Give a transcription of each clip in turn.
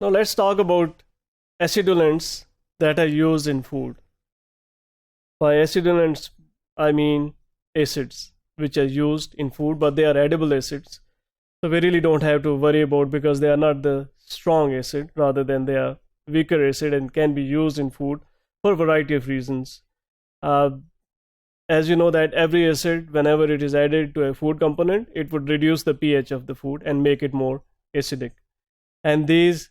Now let's talk about acidulants that are used in food. By acidulants, I mean acids which are used in food, but they are edible acids. So we really don't have to worry about because they are not the strong acid, rather than they are weaker acid and can be used in food for a variety of reasons. Uh, as you know that every acid, whenever it is added to a food component, it would reduce the pH of the food and make it more acidic. And these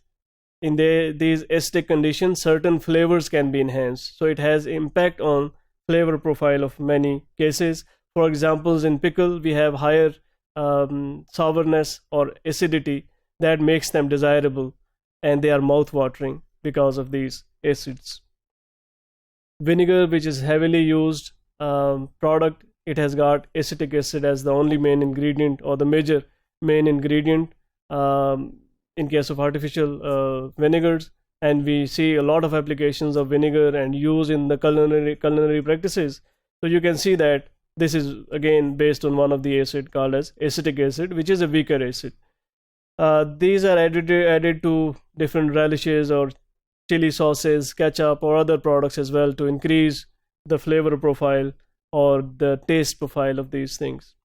acidic conditions, certain flavors can be enhanced. So it has impact on flavor profile of many cases. For examples, in pickle, we have higher sourness or acidity that makes them desirable, and they are mouth-watering because of these acids. Vinegar, which is heavily used product, it has got acetic acid as the only main ingredient or the major main ingredient in case of artificial vinegars. And we see a lot of applications of vinegar and use in the culinary practices. So you can see that this is again based on one of the acid called as acetic acid, which is a weaker acid. These are added to different relishes or chili sauces, ketchup, or other products as well to increase the flavor profile or the taste profile of these things.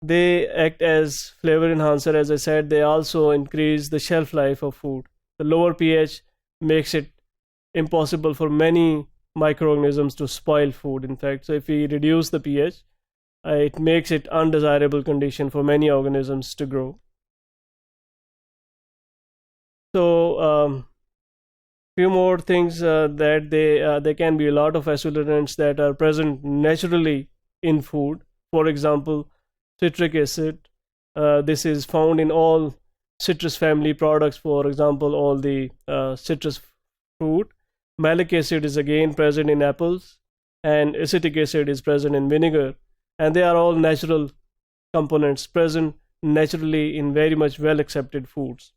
They act as flavor enhancer. As I said, they also increase the shelf life of food. The lower pH makes it impossible for many microorganisms to spoil food, in fact. So if we reduce the pH, it makes it undesirable condition for many organisms to grow. So few more things that there can be a lot of acidulants that are present naturally in food. For example, citric acid. This is found in all citrus family products, for example all the citrus fruit. Malic acid is again present in apples, and acetic acid is present in vinegar, and they are all natural components present naturally in very much well accepted foods.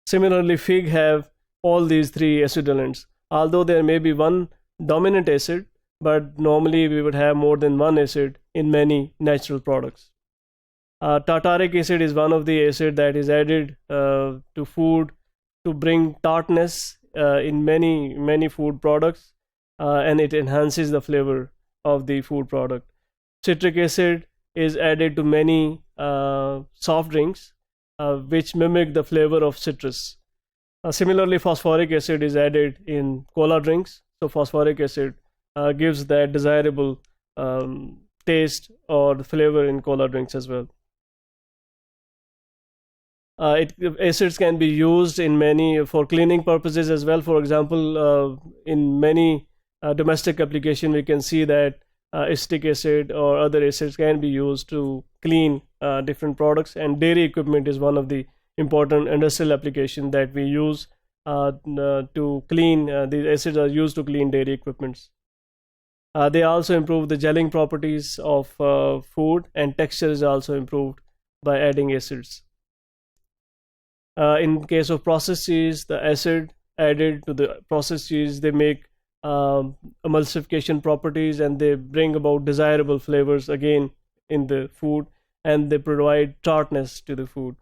Similarly, fig have all these three acidulants, although there may be one dominant acid, but normally we would have more than one acid in many natural products. Tartaric acid is one of the acid that is added to food to bring tartness in many food products, and it enhances the flavor of the food product. Citric acid is added to many soft drinks which mimic the flavor of citrus. Similarly, phosphoric acid is added in cola drinks. So phosphoric acid gives that desirable taste or flavor in cola drinks as well. Acids can be used in many for cleaning purposes as well. For example, in many domestic application, we can see that acetic acid or other acids can be used to clean different products, and dairy equipment is one of the important industrial application that we use to clean. These acids are used to clean dairy equipments. They also improve the gelling properties of food, and texture is also improved by adding acids. In case of processed cheese, the acid added to the processed cheese, they make emulsification properties, and they bring about desirable flavors again in the food, and they provide tartness to the food.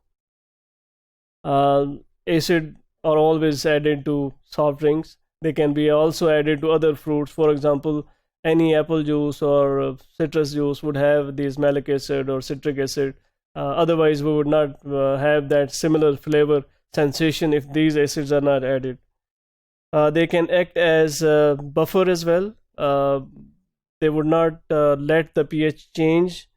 Acid are always added to soft drinks. They can be also added to other fruits. For example, any apple juice or citrus juice would have these malic acid or citric acid. Otherwise, we would not have that similar flavor sensation if these acids are not added. They can act as a buffer as well. They would not let the pH change,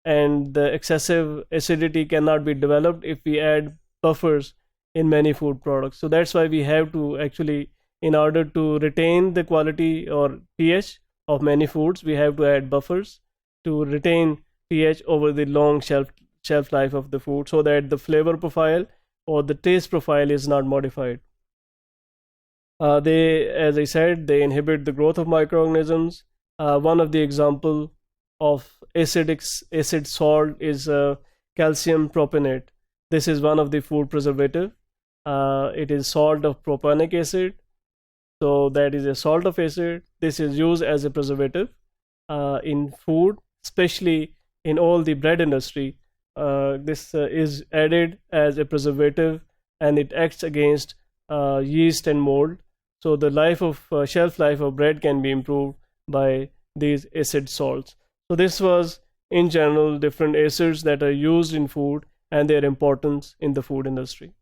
and the excessive acidity cannot be developed if we add buffers in many food products. So that's why we have to actually, in order to retain the quality or pH of many foods, we have to add buffers to retain pH over the long shelf life of the food, so that the flavor profile or the taste profile is not modified. As I said, they inhibit the growth of microorganisms. One of the example of acid salt is calcium propionate. This is one of the food preservative. It is salt of propionic acid, so that is a salt of acid. This is used as a preservative in food, especially in all the bread industry. This is added as a preservative and it acts against yeast and mold. So the shelf life of bread can be improved by these acid salts. So this was in general different acids that are used in food and their importance in the food industry.